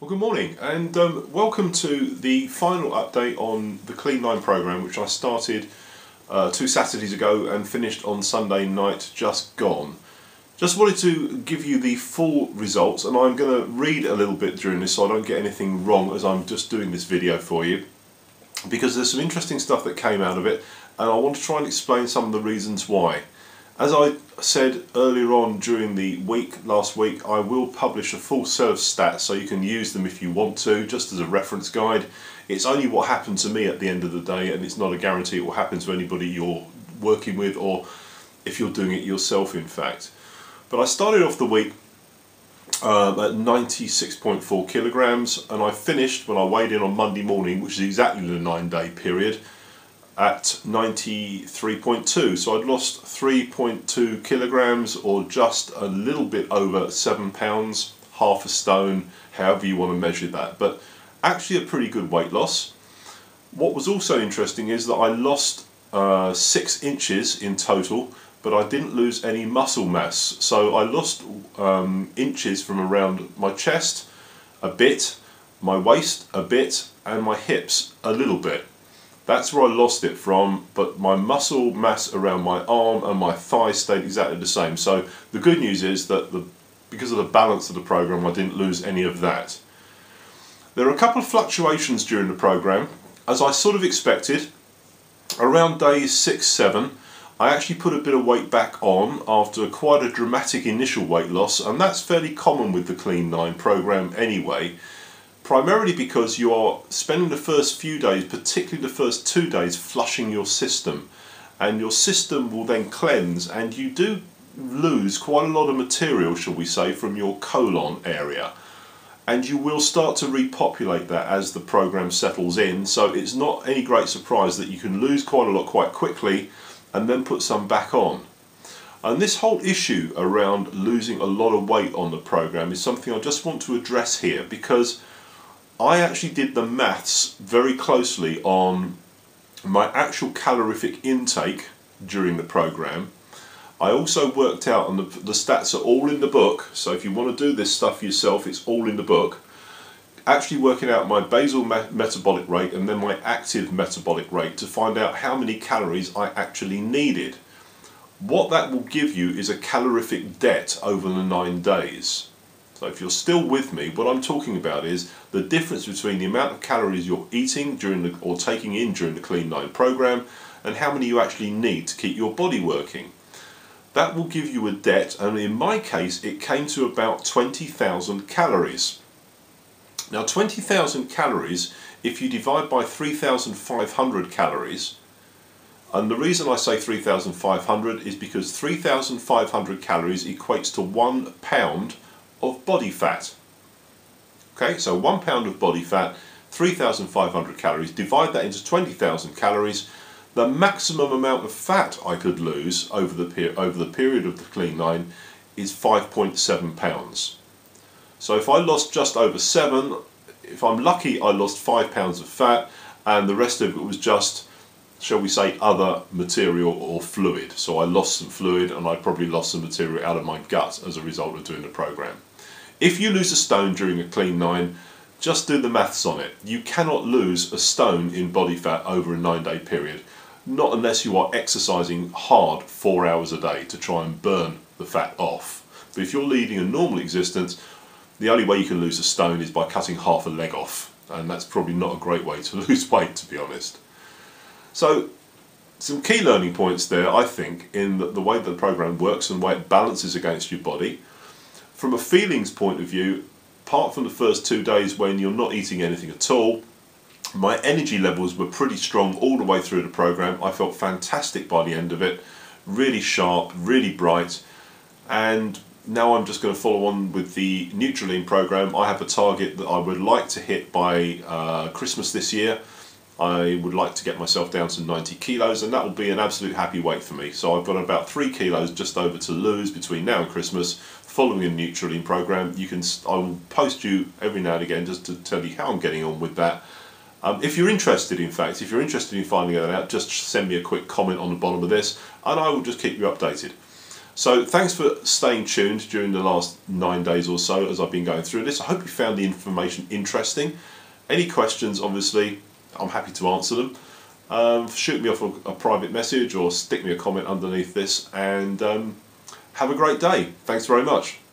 Well, good morning and welcome to the final update on the Clean 9 program, which I started 2 Saturdays ago and finished on Sunday night just gone. Just wanted to give you the full results, and I'm going to read a little bit during this so I don't get anything wrong as I'm just doing this video for you, because there's some interesting stuff that came out of it and I want to try and explain some of the reasons why. As I said earlier on during the week, last week, I will publish a full set of stats so you can use them if you want to, just as a reference guide. It's only what happened to me at the end of the day, and it's not a guarantee it will happen to anybody you're working with, or if you're doing it yourself in fact. But I started off the week at 96.4 kilograms, and I finished when I weighed in on Monday morning, which is exactly the 9-day period, at 93.2, so I'd lost 3.2 kilograms, or just a little bit over 7 pounds, half a stone, however you want to measure that, but actually a pretty good weight loss. What was also interesting is that I lost 6 inches in total, but I didn't lose any muscle mass, so I lost inches from around my chest a bit, my waist a bit, and my hips a little bit. That's where I lost it from, but my muscle mass around my arm and my thigh stayed exactly the same. So the good news is that because of the balance of the program, I didn't lose any of that. There are a couple of fluctuations during the program. As I sort of expected, around days 6-7, I actually put a bit of weight back on after quite a dramatic initial weight loss, and that's fairly common with the Clean 9 program anyway. Primarily because you are spending the first few days, particularly the first 2 days, flushing your system, and your system will then cleanse, and you do lose quite a lot of material, shall we say, from your colon area, and you will start to repopulate that as the program settles in. So it's not any great surprise that you can lose quite a lot quite quickly and then put some back on. And this whole issue around losing a lot of weight on the program is something I just want to address here, because I actually did the maths very closely on my actual calorific intake during the program. I also worked out, and the stats are all in the book, so if you want to do this stuff yourself, it's all in the book. Actually working out my basal metabolic rate and then my active metabolic rate to find out how many calories I actually needed. What that will give you is a calorific debt over the 9 days. So if you're still with me, what I'm talking about is the difference between the amount of calories you're eating or taking in during the Clean 9 program and how many you actually need to keep your body working. That will give you a debt, and in my case it came to about 20,000 calories. Now 20,000 calories, if you divide by 3,500 calories, and the reason I say 3,500 is because 3,500 calories equates to 1 pound of body fat. Okay, so 1 pound of body fat, 3,500 calories, divide that into 20,000 calories. The maximum amount of fat I could lose over the period of the Clean 9 is 5.7 pounds. So if I lost just over 7, if I'm lucky I lost 5 pounds of fat, and the rest of it was just, shall we say, other material or fluid. So I lost some fluid, and I probably lost some material out of my gut as a result of doing the program. If you lose a stone during a Clean 9, just do the maths on it. You cannot lose a stone in body fat over a 9-day period, not unless you are exercising hard 4 hours a day to try and burn the fat off. But if you're leading a normal existence, the only way you can lose a stone is by cutting half a leg off, and that's probably not a great way to lose weight, to be honest. So some key learning points there, I think, in the way that the program works and the way it balances against your body. From a feelings point of view, apart from the first 2 days when you're not eating anything at all, my energy levels were pretty strong all the way through the program. I felt fantastic by the end of it, really sharp, really bright, and now I'm just going to follow on with the Nutrilean program. I have a target that I would like to hit by Christmas this year. I would like to get myself down to 90 kilos, and that will be an absolute happy weight for me. So I've got about 3 kilos just over to lose between now and Christmas, following a Nutrilean program. I will post you every now and again just to tell you how I'm getting on with that. If you're interested, in fact, if you're interested in finding that out, just send me a quick comment on the bottom of this, and I will just keep you updated. So thanks for staying tuned during the last 9 days or so as I've been going through this. I hope you found the information interesting. Any questions, obviously, I'm happy to answer them. Shoot me off a private message or stick me a comment underneath this, and have a great day. Thanks very much.